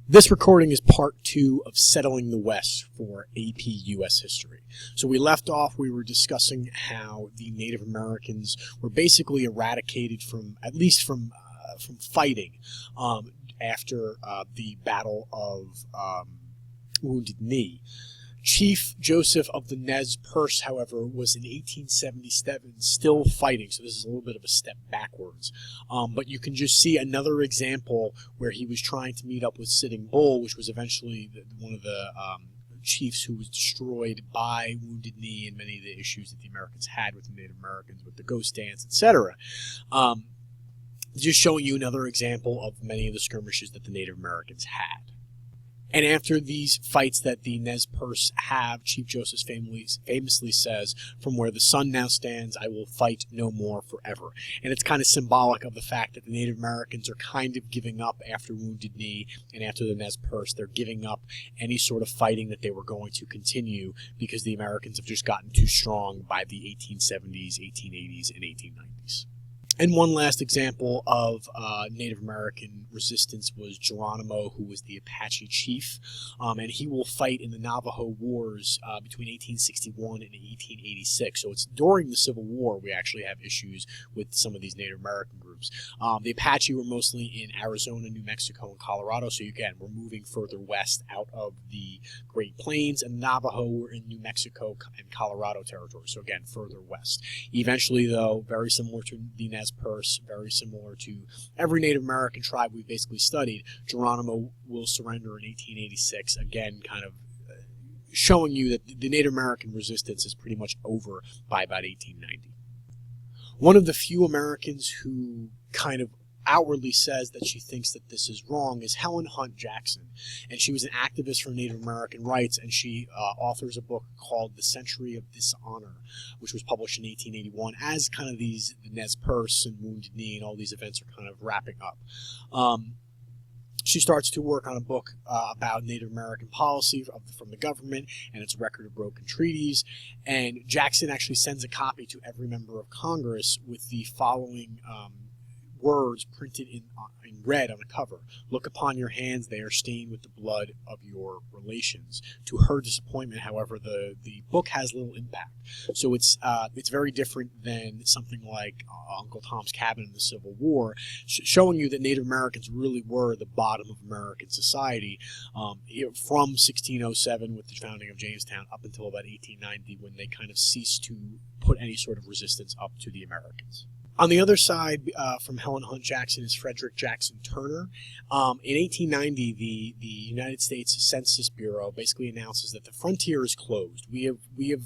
This recording is part 2 of Settling the West for AP U.S. History. So we left off, we were discussing how the Native Americans were basically eradicated from, at least from fighting after the Battle of Wounded Knee. Chief Joseph of the Nez Perce, however, was in 1877 still fighting, so this is a little bit of a step backwards. But you can just see another example where he was trying to meet up with Sitting Bull, which was eventually one of the chiefs who was destroyed by Wounded Knee and many of the issues that the Americans had with the Native Americans, with the ghost dance, etc. Just showing you another example of many of the skirmishes that the Native Americans had. And after these fights that the Nez Perce have, Chief Joseph famously says, "From where the sun now stands, I will fight no more forever." And it's kind of symbolic of the fact that the Native Americans are kind of giving up after Wounded Knee and after the Nez Perce. They're giving up any sort of fighting that they were going to continue because the Americans have just gotten too strong by the 1870s, 1880s, and 1890s. And one last example of Native American resistance was Geronimo, who was the Apache chief, and he will fight in the Navajo Wars between 1861 and 1886. So it's during the Civil War we actually have issues with some of these Native American groups. The Apache were mostly in Arizona, New Mexico, and Colorado, so again, we're moving further west out of the Great Plains, and Navajo were in New Mexico and Colorado territory, so again, further west. Eventually, though, very similar to the Nez Perce, very similar to every Native American tribe we've basically studied, Geronimo will surrender in 1886, again kind of showing you that the Native American resistance is pretty much over by about 1890. One of the few Americans who kind of outwardly says that she thinks that this is wrong is Helen Hunt Jackson, and she was an activist for Native American rights, and she authors a book called The Century of Dishonor, which was published in 1881 as kind of the Nez Perce and Wounded Knee and all these events are kind of wrapping up. She starts to work on a book about Native American policy from the government and its record of broken treaties, and Jackson actually sends a copy to every member of Congress with the following words printed in red on the cover: "Look upon your hands, they are stained with the blood of your relations." To her disappointment, however, the book has little impact. So it's very different than something like Uncle Tom's Cabin in the Civil War, showing you that Native Americans really were the bottom of American society from 1607 with the founding of Jamestown up until about 1890, when they kind of ceased to put any sort of resistance up to the Americans. On the other side, from Helen Hunt Jackson, is Frederick Jackson Turner. In 1890, the United States Census Bureau basically announces that the frontier is closed. We have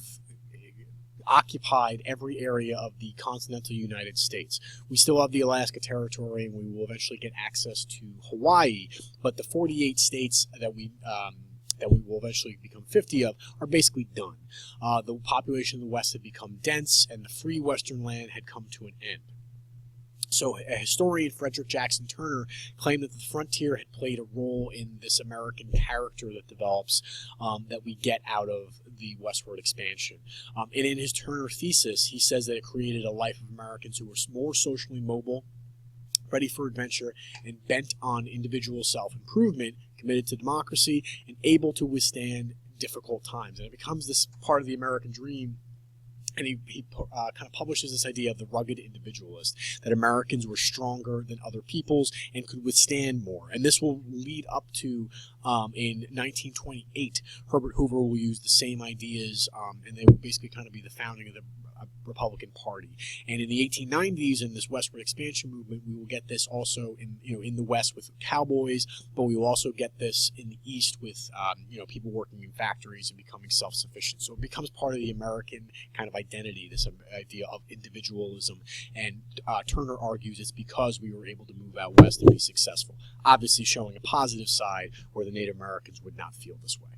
occupied every area of the continental United States. We still have the Alaska Territory, and we will eventually get access to Hawaii, but the 48 states that we will eventually become 50 of, are basically done. The population in the West had become dense, and the free Western land had come to an end. So a historian, Frederick Jackson Turner, claimed that the frontier had played a role in this American character that develops, that we get out of the westward expansion. And in his Turner thesis, he says that it created a life of Americans who were more socially mobile, ready for adventure, and bent on individual self-improvement, committed to democracy, and able to withstand difficult times. And it becomes this part of the American dream, and he kind of publishes this idea of the rugged individualist, that Americans were stronger than other peoples and could withstand more. And this will lead up to, in 1928, Herbert Hoover will use the same ideas, and they will basically kind of be the founding of the Republican Party. And in the 1890s, in this westward expansion movement, we will get this also in the West with cowboys, but we will also get this in the East with people working in factories and becoming self-sufficient. So it becomes part of the American kind of identity, this idea of individualism. And Turner argues it's because we were able to move out west and be successful, obviously showing a positive side where the Native Americans would not feel this way.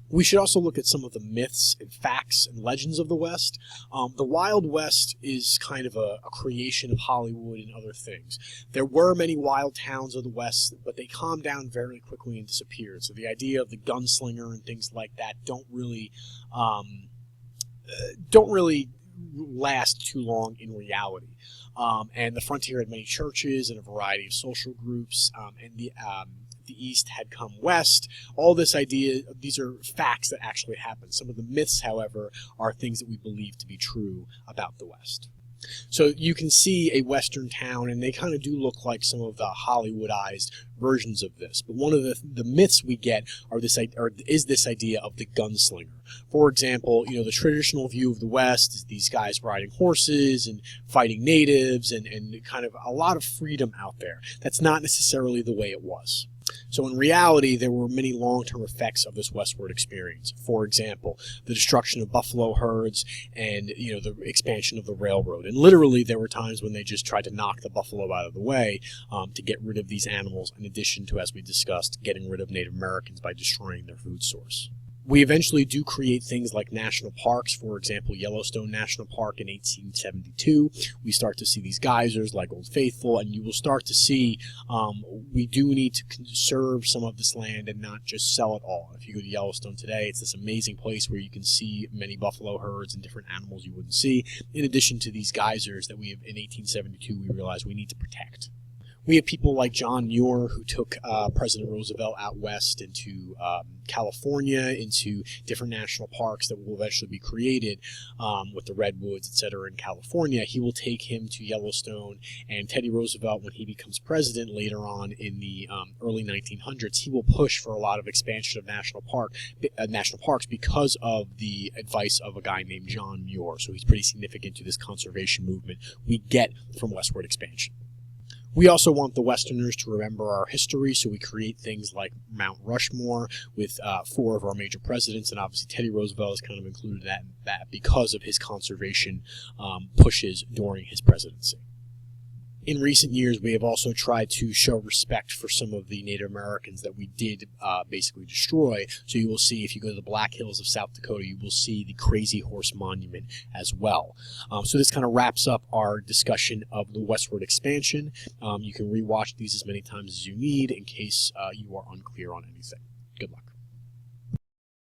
We should also look at some of the myths and facts and legends of the West. The Wild West is kind of a creation of Hollywood and other things. There were many wild towns of the West, but they calmed down very quickly and disappeared. So the idea of the gunslinger and things like that don't really last too long in reality. And the frontier had many churches and a variety of social groups, and the East had come west. All this idea, these are facts that actually happened. Some of the myths, however, are things that we believe to be true about the West. So you can see a Western town, and they kind of do look like some of the Hollywoodized versions of this. But one of the myths we get is this idea of the gunslinger. For example, the traditional view of the West is these guys riding horses and fighting natives and kind of a lot of freedom out there. That's not necessarily the way it was. So in reality, there were many long-term effects of this westward experience. For example, the destruction of buffalo herds and the expansion of the railroad. And literally, there were times when they just tried to knock the buffalo out of the way to get rid of these animals, in addition to, as we discussed, getting rid of Native Americans by destroying their food source. We eventually do create things like national parks. For example, Yellowstone National Park in 1872. We start to see these geysers like Old Faithful, and you will start to see we do need to conserve some of this land and not just sell it all. If you go to Yellowstone today, it's this amazing place where you can see many buffalo herds and different animals you wouldn't see, in addition to these geysers that we have in 1872 we realized we need to protect. We have people like John Muir, who took President Roosevelt out west into California, into different national parks that will eventually be created with the redwoods, etc. in California. He will take him to Yellowstone, and Teddy Roosevelt, when he becomes president later on in the early 1900s, he will push for a lot of expansion of national parks because of the advice of a guy named John Muir. So he's pretty significant to this conservation movement we get from westward expansion. We also want the Westerners to remember our history, so we create things like Mount Rushmore with 4 of our major presidents, and obviously Teddy Roosevelt is kind of included in that because of his conservation pushes during his presidency. In recent years, we have also tried to show respect for some of the Native Americans that we did basically destroy. So you will see, if you go to the Black Hills of South Dakota, you will see the Crazy Horse Monument as well. So this kind of wraps up our discussion of the westward expansion. You can rewatch these as many times as you need in case you are unclear on anything. Good luck.